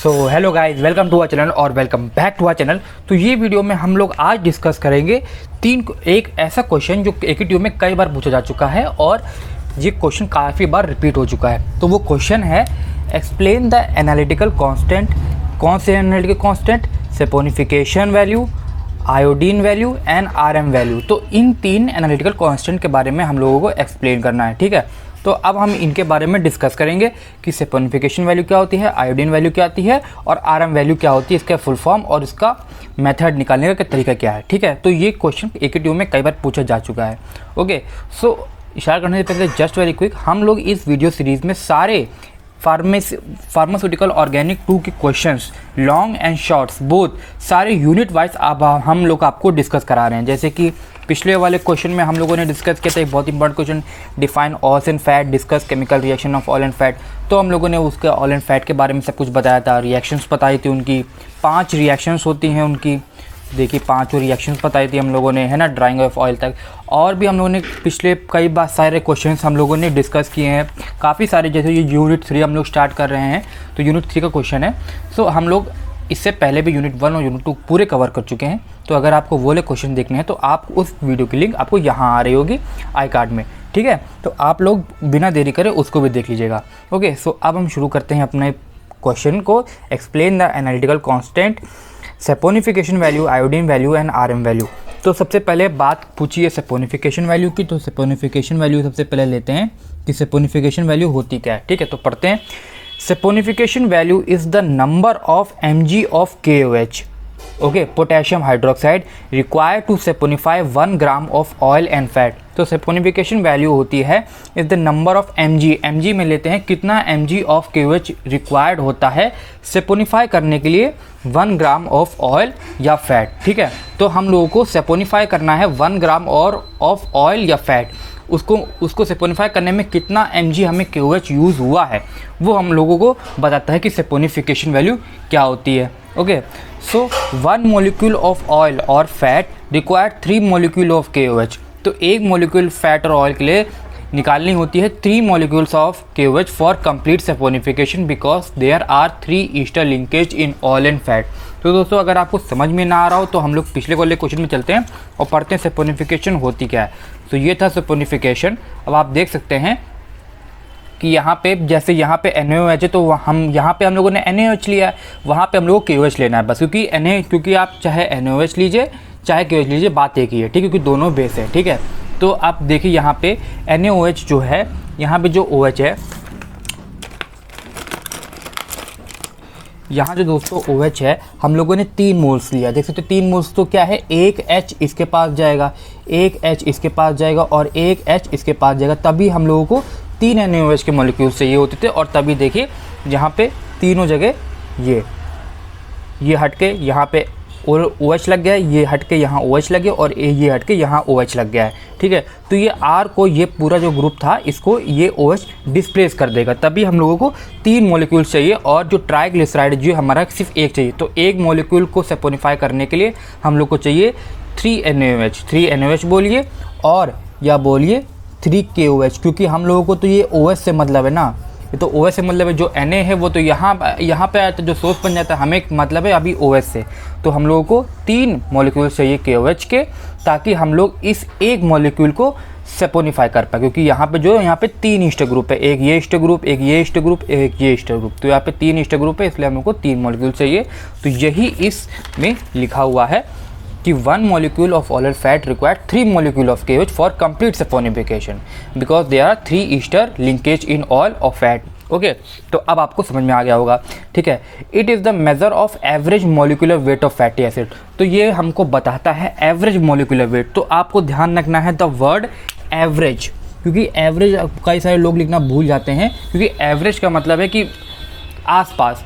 So hello guys, welcome to our channel और welcome back to our channel. तो ये video में हम लोग आज डिस्कस करेंगे एक ऐसा क्वेश्चन जो एक ही ट्यूब में कई बार पूछा जा चुका है और ये क्वेश्चन काफ़ी बार रिपीट हो चुका है। तो वो क्वेश्चन है, एक्सप्लेन द एनालिटिकल कांस्टेंट। कौन से analytical constant? Saponification value, iodine value and RM value. तो इन तीन एनालिटिकल कांस्टेंट के बारे में हम लोगों को एक्सप्लेन करना है, ठीक है। तो अब हम इनके बारे में डिस्कस करेंगे कि सेपोनिफिकेशन वैल्यू क्या होती है, आयोडीन वैल्यू क्या आती है और आरएम वैल्यू क्या होती है, इसका फुल फॉर्म और इसका मेथड निकालने का तरीका क्या है, ठीक है। तो ये क्वेश्चन एक ही ट्यूब में कई बार पूछा जा चुका है। ओके, सो इशारा करने से पहले जस्ट वेरी क्विक, हम लोग इस वीडियो सीरीज़ में सारे फार्मास्यूटिकल ऑर्गेनिक 2 के questions long and shorts both सारे यूनिट वाइज अब हम लोग आपको डिस्कस करा रहे हैं। जैसे कि पिछले वाले क्वेश्चन में हम लोगों ने डिस्कस किया था एक बहुत important question, define oils and fat, discuss chemical reaction of oil and fat. तो हम लोगों ने उसके ऑयल एंड फैट के बारे में सब कुछ बताया था, रिएक्शंस बताई थी उनकी, 5 रिएक्शंस होती हैं उनकी, देखिए 5 रिएक्शंस बताई थी हम लोगों ने, है ना, ड्राइंग ऑफ ऑयल तक। और भी हम लोगों ने पिछले कई बार सारे क्वेश्चंस हम लोगों ने डिस्कस किए हैं काफ़ी सारे। जैसे ये यूनिट 3 हम लोग स्टार्ट कर रहे हैं, तो यूनिट 3 का क्वेश्चन है। सो हम लोग इससे पहले भी यूनिट 1 और यूनिट 2 पूरे कवर कर चुके हैं। तो अगर आपको वो वाले क्वेश्चन देखने हैं तो आप उस वीडियो की लिंक आपको यहाँ आ रही होगी आई कार्ड में, ठीक है। तो आप लोग बिना देरी करे उसको भी देख लीजिएगा। ओके, सो अब हम शुरू करते हैं अपने क्वेश्चन को। Explain the analytical constant, saponification value, iodine value and RM value. तो सबसे पहले बात पूछी है सेपोनिफिकेशन वैल्यू की। तो सेपोनिफिकेशन वैल्यू सबसे पहले लेते हैं कि सेपोनिफिकेशन वैल्यू होती क्या है, ठीक है। तो पढ़ते हैं, saponification value is the number of mg of KOH, okay, potassium hydroxide required to saponify 1 gram of oil and fat. तो सेपोनिफिकेशन वैल्यू होती है is the number of mg में लेते हैं कितना mg ऑफ KOH रिक्वायर्ड होता है सेपोनिफाई करने के लिए 1 ग्राम ऑफ ऑयल या फैट, ठीक है। तो हम लोगों को सेपोनिफाई करना है 1 ग्राम और ऑफ ऑयल या फैट, उसको सेपोनिफाई करने में कितना mg हमें KOH यूज़ हुआ है वो हम लोगों को बताता है कि सेपोनिफिकेशन वैल्यू क्या होती है। Okay, so 1 molecule of oil और fat required 3 molecule of KOH। तो एक मोलिक्यूल फैट और ऑयल के लिए निकालनी होती है 3 molecules of KOH for complete saponification because there are 3 ester linkage in oil and fat. तो दोस्तों अगर आपको समझ में ना आ रहा हो तो हम लोग पिछले वाले क्वेश्चन में चलते हैं और पढ़ते हैं सेपोनिफिकेशन होती क्या है। तो ये था सेपोनिफिकेशन। अब आप देख सकते हैं कि यहाँ पे जैसे यहाँ पे NaOH है तो हम यहाँ पे हम लोगों ने NaOH लिया है, वहाँ पे हम लोगों को KOH लेना है बस, क्योंकि आप चाहे NaOH लीजिए चाहे KOH लीजिए, बात एक ही है, ठीक है, क्योंकि दोनों बेस है, ठीक है। तो आप देखिए यहाँ पे NaOH जो है, यहाँ पे जो OH है, यहाँ जो दोस्तों OH है हम लोगों ने 3 मोल्स लिया, देख सकते 3 मोल्स। तो क्या है, एक H इसके पास जाएगा, एक H इसके पास जाएगा और एक H इसके पास जाएगा, तभी हम लोगों को 3 NaOH के मॉलिक्यूल्स चाहिए होते थे। और तभी देखिए यहाँ पे तीनों जगह ये हट के यहाँ पे और OH लग गया है, ये हट के यहाँ OH लग गया और ये हट के यहाँ OH लग गया है, ठीक है। तो ये R को, ये पूरा जो ग्रुप था इसको ये OH डिस्प्लेस कर देगा, तभी हम लोगों को 3 मॉलिक्यूल्स चाहिए और जो ट्राइग्लिसराइड जो हमारा सिर्फ एक चाहिए। तो एक मॉलिक्यूल को सेपोनिफाई करने के लिए हम लोग को चाहिए 3 NaOH बोलिए और या बोलिए 3 KOH, क्योंकि हम लोगों को तो ये OH से मतलब है ना, ये तो OH से मतलब है, जो Na है वो तो यहाँ पे आया था, जो सोर्स बन जाता है, हमें मतलब है अभी OH से। तो हम लोगों को 3 मॉलिक्यूल चाहिए KOH के, ताकि हम लोग इस एक मॉलिक्यूल को सेपोनिफाई कर पाए, क्योंकि यहाँ पे 3 ईस्टर ग्रुप है, एक ये ईस्टर ग्रुप, एक ये ईस्टर ग्रुप, एक ये ईस्टर ग्रुप। तो यहाँ पे 3 ईस्टर ग्रुप है, इसलिए हम लोग को 3 मॉलिक्यूल चाहिए। तो यही इसमें लिखा हुआ है कि 1 molecule of oil fat required 3 molecule of KOH for complete saponification because there are 3 ester linkage in oil or fat। Okay, तो अब आपको समझ में आ गया होगा, ठीक है। It is the measure of average molecular weight of fatty acid. तो ये हमको बताता है एवरेज मोलिकुलर वेट। तो आपको ध्यान रखना है द वर्ड एवरेज, क्योंकि एवरेज कई सारे लोग लिखना भूल जाते हैं, क्योंकि एवरेज का मतलब है कि आसपास,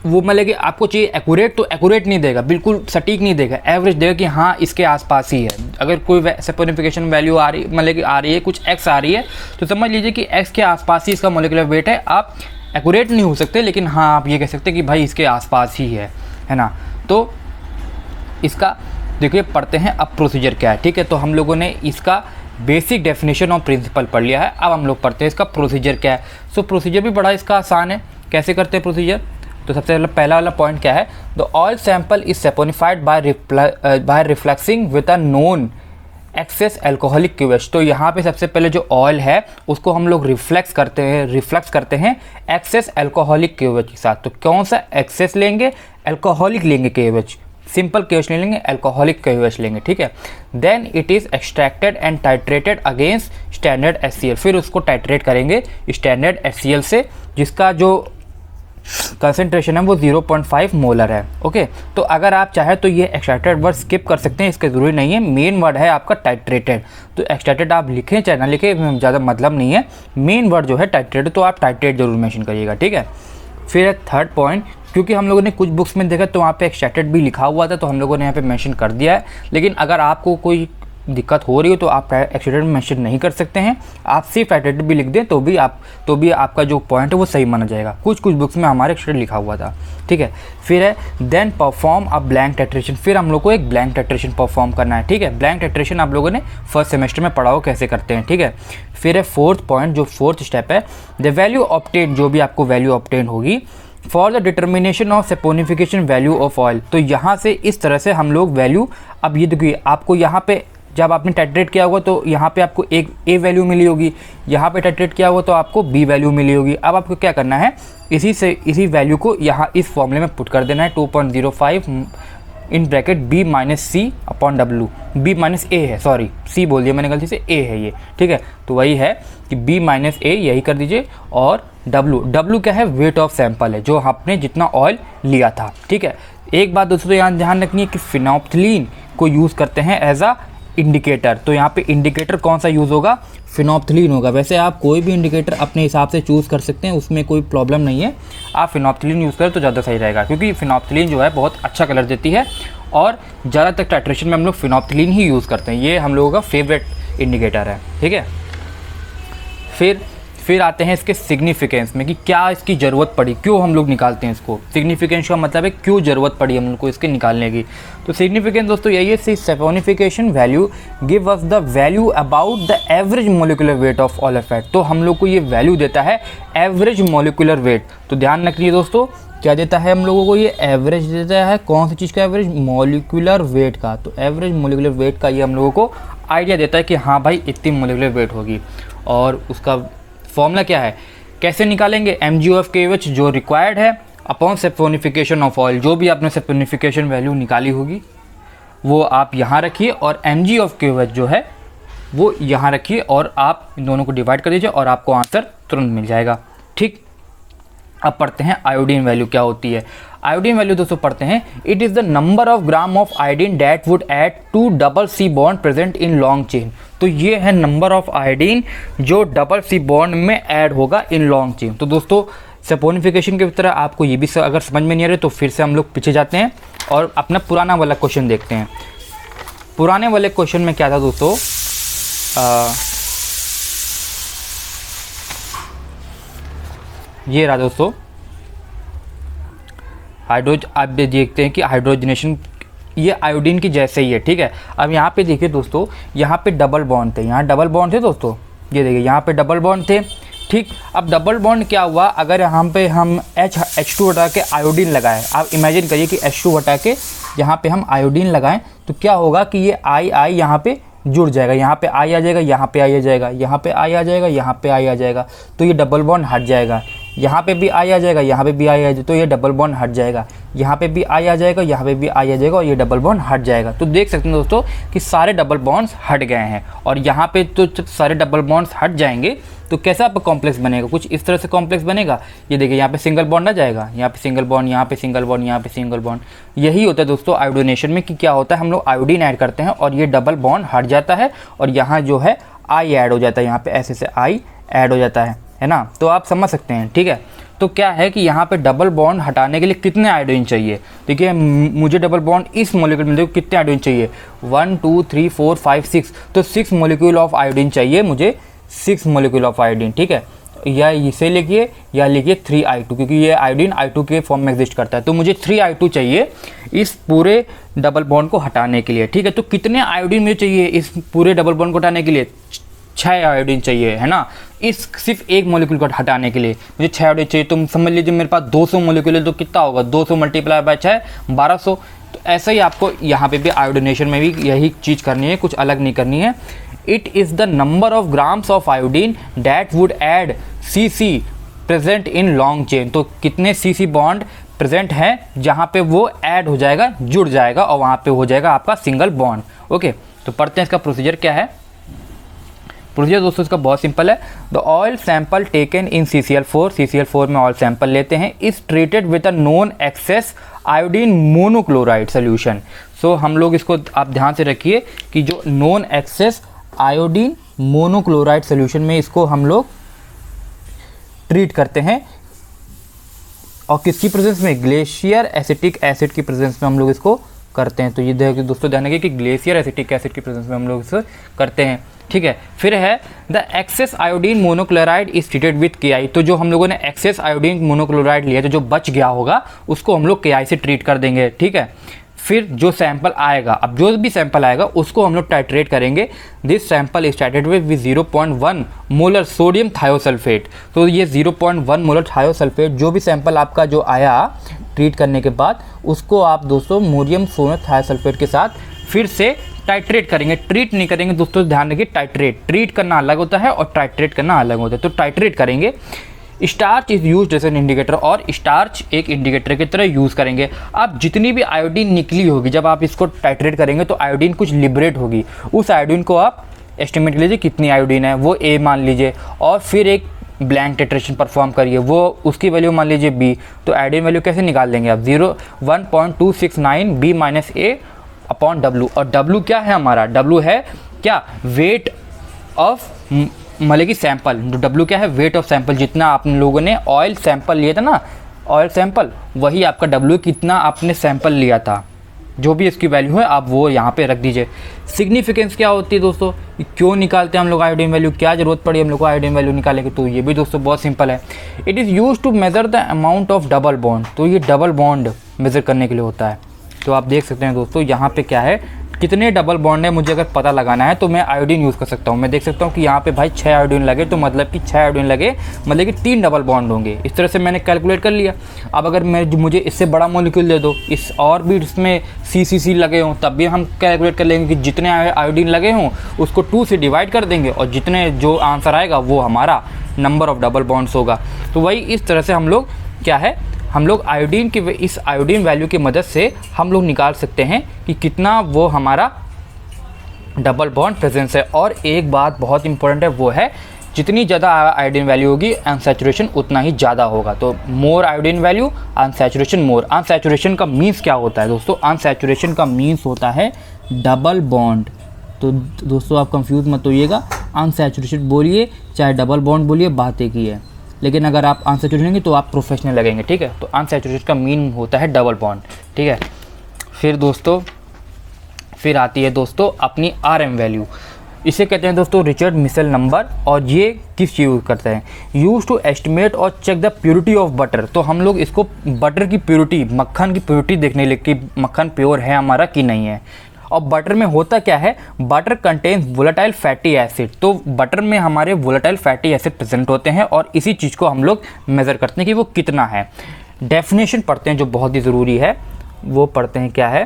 वो मतलब कि आपको चाहिए एक्यूरेट, तो एक्यूरेट नहीं देगा, बिल्कुल सटीक नहीं देगा, एवरेज देगा कि हाँ इसके आसपास ही है। अगर कोई सेपोनिफिकेशन वैल्यू आ रही, मतलब कि आ रही है, कुछ x आ रही है, तो समझ लीजिए कि x के आसपास ही इसका मोलिकुलर वेट है। आप एक्यूरेट नहीं हो सकते, लेकिन हाँ आप ये कह सकते हैं कि भाई इसके आसपास ही है ना। तो इसका देखिए पढ़ते हैं अब प्रोसीजर क्या है, ठीक है। तो हम लोगों ने इसका बेसिक डेफिनेशन और प्रिंसिपल पढ़ लिया है, अब हम लोग पढ़ते हैं इसका प्रोसीजर क्या है। सो प्रोसीजर भी बड़ा इसका आसान है। कैसे करते हैं प्रोसीजर, तो सबसे पहला वाला पॉइंट क्या है, the oil sample is saponified by refluxing with a known excess alcoholic KOH. तो यहाँ पे सबसे पहले जो ऑयल है उसको हम लोग रिफ्लेक्स करते हैं एक्सेस एल्कोहलिक क्यूएच के साथ। तो कौन सा एक्सेस लेंगे, एल्कोहलिक लेंगे क्यूएच, सिंपल क्यूएच नहीं लेंगे, एल्कोहलिक क्यूएच लेंगे, ठीक है। Then it is extracted and titrated against standard HCl, फिर उसको टाइट्रेट करेंगे स्टैंडर्ड HCl से, जिसका जो कंसंट्रेशन है वो 0.5 मोलर है। ओके, तो अगर आप चाहे तो ये एक्सट्रैक्टेड वर्ड स्किप कर सकते हैं, इसका ज़रूरी नहीं है। मेन वर्ड है आपका टाइट्रेटेड, तो एक्सट्रैक्टेड आप लिखें चाहे ना लिखें ज़्यादा मतलब नहीं है। मेन वर्ड जो है टाइट्रेटेड, तो आप टाइट्रेट जरूर मेंशन करिएगा, ठीक है। फिर थर्ड पॉइंट, क्योंकि हम लोगों ने कुछ बुक्स में देखा तो वहाँ पे एक्सट्रैक्टेड भी लिखा हुआ था, तो हम लोगों ने यहाँ पे मेंशन कर दिया है। लेकिन अगर आपको कोई दिक्कत हो रही हो तो आप एक्सट्रैक्टेड मेंशन नहीं कर सकते हैं, आप सिर्फ टाइट्रेटेड भी लिख दें तो भी आपका जो पॉइंट है वो सही माना जाएगा। कुछ बुक्स में हमारे एक्सट्रैक्टेड लिखा हुआ था, ठीक है। फिर है then perform a blank titration, फिर हम लोग को एक ब्लैंक टाइट्रेशन परफॉर्म करना है, ठीक है। ब्लैंक टाइट्रेशन आप लोगों ने फर्स्ट सेमेस्टर में पढ़ा हो कैसे करते हैं, ठीक है। फिर है फोर्थ पॉइंट, जो फोर्थ स्टेप है, द वैल्यू ऑब्टेन, जो भी आपको वैल्यू ऑब्टेन होगी for the determination of saponification value of oil. तो यहाँ से इस तरह से हम लोग वैल्यू, अब ये देखिए आपको यहाँ पे जब आपने टाइट्रेट किया होगा तो यहाँ पे आपको एक A वैल्यू मिली होगी, यहाँ पे टाइट्रेट किया होगा तो आपको B वैल्यू मिली होगी। अब आपको क्या करना है, इसी वैल्यू को यहाँ इस फॉर्मूले में पुट कर देना है, 2.05 in bracket B minus C upon W, B minus A है, सॉरी C बोल दिया मैंने गलती से, A है ये, ठीक है। तो वही है कि B माइनस A यही कर दीजिए, और W क्या है, वेट ऑफ सैंपल है, जो आपने जितना ऑयल लिया था, ठीक है। एक बात दोस्तों यहाँ ध्यान रखनी है कि फिनोप्थिलीन को यूज़ करते हैं एज अ इंडिकेटर। तो यहाँ पे इंडिकेटर कौन सा यूज़ होगा, फिनोप्थिलीन होगा। वैसे आप कोई भी इंडिकेटर अपने हिसाब से चूज़ कर सकते हैं, उसमें कोई प्रॉब्लम नहीं है। आप फिनोप्थिलीन यूज़ करें तो ज़्यादा सही रहेगा, क्योंकि फिनोप्थिलीन जो है बहुत अच्छा कलर देती है, और ज़्यादातर टाइट्रेशन में हम लोग फिनोप्थिलीन ही यूज़ करते हैं। ये हम लोगों का फेवरेट इंडिकेटर है, ठीक है। फिर आते हैं इसके सिग्निफिकेंस में कि क्या इसकी ज़रूरत पड़ी, क्यों हम लोग निकालते हैं इसको। सिग्निफिकेंस का मतलब है क्यों ज़रूरत पड़ी हम लोग को इसके निकालने की। तो सिग्निफिकेंस दोस्तों यही है, saponification value give us the value about the average molecular weight of oil fat. तो हम लोग को ये वैल्यू देता है एवरेज मोलिकुलर वेट। तो ध्यान रखिए दोस्तों, क्या देता है हम लोगों को, ये एवरेज देता है। कौन सी चीज़ का एवरेज, मोलिकुलर वेट का। तो एवरेज मोलिकुलर वेट का ये हम लोगों को आइडिया देता है कि हाँ भाई इतनी मोलिकुलर वेट होगी। और उसका फॉर्मूला क्या है, कैसे निकालेंगे, mg ऑफ KOH जो रिक्वायर्ड है अपॉन सेपोनिफिकेशन ऑफ ऑयल। जो भी आपने सेपोनिफिकेशन वैल्यू निकाली होगी वो आप यहाँ रखिए, और mg ऑफ KOH जो है वो यहाँ रखिए, और आप इन दोनों को डिवाइड कर दीजिए और आपको आंसर तुरंत मिल जाएगा, ठीक। अब पढ़ते हैं आयोडीन वैल्यू क्या होती है। आयोडीन वैल्यू दोस्तों पढ़ते हैं, it is the number of gram of iodine that would add to double C bond present in long chain. तो ये है नंबर ऑफ आयोडीन जो डबल C बॉन्ड में ऐड होगा इन लॉन्ग चेन। तो दोस्तों सेपोनिफिकेशन की तरह आपको ये भी अगर समझ में नहीं आ रहे तो फिर से हम लोग पीछे जाते हैं और अपना पुराना वाला क्वेश्चन देखते हैं। पुराने वाले क्वेश्चन में क्या था दोस्तों, ये रहा दोस्तों आप देखते हैं कि हाइड्रोजनेशन ये आयोडीन की जैसे ही है, ठीक है। अब यहाँ पे देखिए दोस्तों, यहाँ पे डबल बॉन्ड थे, यहाँ डबल बॉन्ड थे दोस्तों, ये देखिए यहाँ पे डबल बॉन्ड थे, ठीक। अब डबल बॉन्ड क्या हुआ, अगर यहाँ पे हम H2 हटा के आयोडीन लगाएं, आप इमेजिन करिए कि H2 हटा के यहाँ पे हम आयोडीन लगाएं, तो क्या होगा कि ये I यहाँ पे जुड़ जाएगा, यहाँ पे I आ जाएगा, यहाँ पे I आ जाएगा, यहाँ पे I आ जाएगा, यहाँ पे I आ जाएगा, तो ये डबल बॉन्ड हट जाएगा। यहाँ पे भी I आ जाएगा, यहाँ पे भी I आ जाएगा, तो ये डबल बॉन्ड हट जाएगा। यहाँ पे भी I आ जाएगा, यहाँ पे भी I आ जाएगा, और ये डबल बॉन्ड हट जाएगा। तो देख सकते हैं दोस्तों कि सारे डबल बॉन्ड्स हट गए हैं, और यहाँ पे तो जब सारे डबल बॉन्ड्स हट जाएंगे तो कैसा आपका कॉम्प्लेक्स बनेगा, कुछ इस तरह से कॉम्प्लेक्स बनेगा। ये देखिए यहाँ पे सिंगल बॉन्ड आ जाएगा, यहाँ पे सिंगल बॉन्ड, यहाँ पे सिंगल बॉन्ड, यहाँ पे सिंगल बॉन्ड। यही होता है दोस्तों आयोडीनेशन में कि क्या होता है, हम लोग आयोडीन ऐड करते हैं और ये डबल बॉन्ड हट जाता है, और यहाँ जो है I ऐड हो जाता है, यहाँ पे ऐसे से I ऐड हो जाता है ना। तो आप समझ सकते हैं, ठीक है। तो क्या है कि यहाँ पे डबल बॉन्ड हटाने के लिए कितने आयोडीन चाहिए, देखिए मुझे डबल बॉन्ड इस मॉलिक्यूल में देखो कितने आयोडीन चाहिए, 1 2 3 4 5 6, तो 6 मॉलिक्यूल ऑफ आयोडीन चाहिए मुझे, 6 मॉलिक्यूल ऑफ आयोडीन, ठीक है। या इसे लिखिए या लिखिए 3I2, क्योंकि ये आयोडीन I2 के फॉर्म में एग्जिस्ट करता है, तो मुझे 3I2 चाहिए इस पूरे डबल बॉन्ड को हटाने के लिए, ठीक है। तो कितने आयोडीन मुझे चाहिए इस पूरे डबल बॉन्ड को हटाने के लिए, 6 आयोडीन चाहिए, है ना, इस सिर्फ एक मॉलिक्यूल को हटाने के लिए मुझे 6 आयोडीन चाहिए। तो समझ लीजिए मेरे पास 200 मॉलिक्यूल है, तो कितना होगा 200 मल्टीप्लाई बाय 6 1200। तो ऐसा ही आपको यहाँ पे भी आयोडीनेशन में भी यही चीज़ करनी है, कुछ अलग नहीं करनी है। It is the number of grams of iodine that would add CC present in long chain. तो कितने CC बॉन्ड प्रेजेंट है जहाँ पे वो ऐड हो जाएगा, जुड़ जाएगा और वहाँ पे हो जाएगा आपका सिंगल बॉन्ड। ओके, तो पढ़ते हैं इसका प्रोसीजर क्या है। प्रोसीजर दोस्तों इसका बहुत सिंपल है। The oil sample taken in CCl4 में ऑयल सैंपल लेते हैं, is treated with a known excess iodine monochloride solution. So हम लोग इसको आप ध्यान से रखिए कि जो known excess iodine monochloride solution में इसको हम लोग ट्रीट करते हैं, और किसकी प्रेजेंस में, ग्लेशियर एसिटिक एसिड की प्रेजेंस में हम लोग इसको करते हैं। तो ये देखिए दोस्तों, ध्यान रखिए कि ग्लेशियर एसिटिक एसिड की प्रेजेंस में हम लोग इसे करते हैं, ठीक है। फिर है the excess iodine monochloride is treated with KI। तो जो हम लोगों ने एक्सेस आयोडीन मोनोक्लोराइड लिया, तो जो बच गया होगा उसको हम लोग KI से ट्रीट कर देंगे, ठीक है। फिर जो सैंपल आएगा, अब जो भी सैंपल आएगा उसको हम लोग टाइट्रेट करेंगे। This sample is titrated with 0.1 molar sodium thiosulphate. तो ये 0.1 मोलर थायोसल्फेट जो भी सैंपल आपका जो आया ट्रीट करने के बाद, उसको आप दोस्तों मोडियम सोडियम थायोसल्फेट के साथ फिर से टाइट्रेट करेंगे। ट्रीट नहीं करेंगे दोस्तों, ध्यान रखिए, टाइट्रेट, ट्रीट करना अलग होता है और टाइट्रेट करना अलग होता है। तो टाइट्रेट करेंगे। Starch is use as an indicator, और स्टार्च एक इंडिकेटर की तरह यूज़ करेंगे। अब जितनी भी आयोडीन निकली होगी, जब आप इसको टाइट्रेट करेंगे तो आयोडीन कुछ लिबरेट होगी, उस आयोडीन को आप एस्टिमेट लीजिए कितनी आयोडीन है, वो A मान लीजिए, और फिर एक ब्लैंक टाइट्रेशन परफॉर्म करिए, वो उसकी वैल्यू मान लीजिए B। तो आयोडीन वैल्यू कैसे निकाल देंगे आप, 1.269 B - A अपॉन W। और W क्या है हमारा, W है क्या, वेट ऑफ मतलब कि सैंपल। W क्या है, वेट ऑफ सैंपल। जितना आप लोगों ने ऑयल सैंपल लिया था ना, ऑयल सैंपल, वही आपका W कितना आपने सैंपल लिया था, जो भी इसकी वैल्यू है आप वो यहाँ पे रख दीजिए। सिग्निफिकेंस क्या होती है दोस्तों, क्यों निकालते हैं हम लोग आयोडीन वैल्यू, क्या जरूरत पड़ी हम लोग को आयोडीन वैल्यू निकालने की, तो ये भी दोस्तों बहुत सिंपल है। It is use to measure the amount of double bond. तो ये डबल बॉन्ड मेजर करने के लिए होता है। तो आप देख सकते हैं दोस्तों यहाँ पे क्या है, कितने डबल बॉन्ड है मुझे अगर पता लगाना है तो मैं आयोडीन यूज़ कर सकता हूँ। मैं देख सकता हूँ कि यहाँ पे भाई 6 आयोडीन लगे, तो मतलब कि 6 आयोडीन लगे मतलब कि 3 डबल बॉन्ड होंगे। इस तरह से मैंने कैलकुलेट कर लिया। अब अगर मुझे इससे बड़ा मॉलिक्यूल दे दो, इस और भी इसमें CCC लगे हों, तब भी हम कैलकुलेट कर लेंगे कि जितने आयोडीन लगे हों उसको 2 से डिवाइड कर देंगे, और जितने जो आंसर आएगा वो हमारा नंबर ऑफ डबल बॉन्ड्स होगा। तो वही इस तरह से हम लोग क्या है, हम लोग आयोडीन की इस आयोडीन वैल्यू की मदद से हम लोग निकाल सकते हैं कि कितना वो हमारा डबल बॉन्ड प्रेजेंस है। और एक बात बहुत इंपॉर्टेंट है, वो है जितनी ज़्यादा आयोडीन वैल्यू होगी अनसैचुरेशन उतना ही ज़्यादा होगा। तो मोर आयोडीन वैल्यू अनसैचुरेशन मोर। अनसैचुरेशन का मीन्स क्या होता है दोस्तों, अनसैचुरेशन का मीन्स होता है डबल बॉन्ड। तो दोस्तों आप कंफ्यूज मत होइएगा, अनसैचुरेशन बोलिए चाहे डबल बॉन्ड बोलिए, बात एक ही है। लेकिन अगर आप अनसैचुरेशन लेंगे तो आप प्रोफेशनल लगेंगे, ठीक है। तो अनसैचुरेशन का मीन होता है डबल बॉन्ड, ठीक है। फिर आती है दोस्तों अपनी RM वैल्यू। इसे कहते हैं दोस्तों रिचर्ड मिशेल नंबर। और ये किस यूज़ करते हैं, यूज़ टू एस्टिमेट और check the purity of butter. तो हम लोग इसको बटर की प्योरिटी, मक्खन की प्योरिटी देखने लिए कि मक्खन प्योर है हमारा कि नहीं है। और बटर में होता क्या है, butter contains volatile fatty acid. तो बटर में हमारे वोलेटाइल फैटी एसिड प्रेजेंट होते हैं, और इसी चीज़ को हम लोग मेज़र करते हैं कि वो कितना है। डेफिनेशन पढ़ते हैं जो बहुत ही ज़रूरी है, वो पढ़ते हैं क्या है,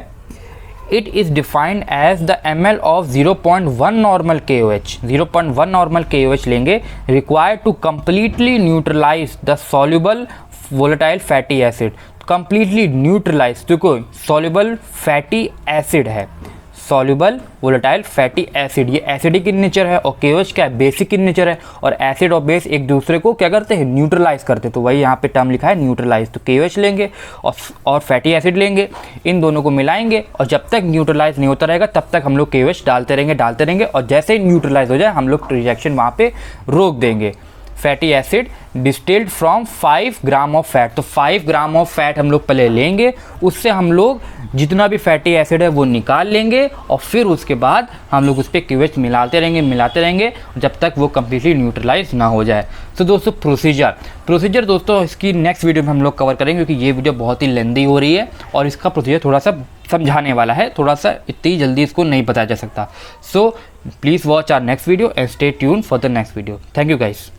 it is defined as the ml of 0.1 normal KOH। 0.1 normal KOH लेंगे, required to completely neutralize the soluble volatile fatty acid. Completely neutralize, देखो सॉल्युबल फैटी एसिड है, सॉल्युबल वोलेटाइल फैटी एसिड, ये एसिडिक इन नेचर है, और KOH क्या है, basic in nature है। और एसिड और बेस एक दूसरे को क्या करते हैं, न्यूट्रलाइज करते हैं। तो वही यहाँ पे टर्म लिखा है न्यूट्रलाइज। तो KOH लेंगे और फैटी एसिड लेंगे, इन दोनों को मिलाएंगे, और जब तक न्यूट्रलाइज नहीं होता रहेगा तब तक हम लोग KOH डालते रहेंगे, और जैसे ही न्यूट्रलाइज हो जाए हम लोग रिएक्शन वहाँ पे रोक देंगे। Fatty acid distilled from 5 gram of fat. तो 5 ग्राम ऑफ फैट हम लोग पहले लेंगे, उससे हम लोग जितना भी फैटी एसिड है वो निकाल लेंगे, और फिर उसके बाद हम लोग उस पर KOH मिलाते रहेंगे जब तक वो कम्प्लीटली न्यूट्रलाइज ना हो जाए। तो दोस्तों प्रोसीजर दोस्तों इसकी नेक्स्ट वीडियो में हम लोग कवर करेंगे, क्योंकि ये वीडियो बहुत ही लेंदी हो रही है और इसका प्रोसीजर थोड़ा सा समझाने वाला है, थोड़ा सा इतनी जल्दी इसको नहीं बताया जा सकता। So please watch our next video and stay tune for the next video. Thank you guys.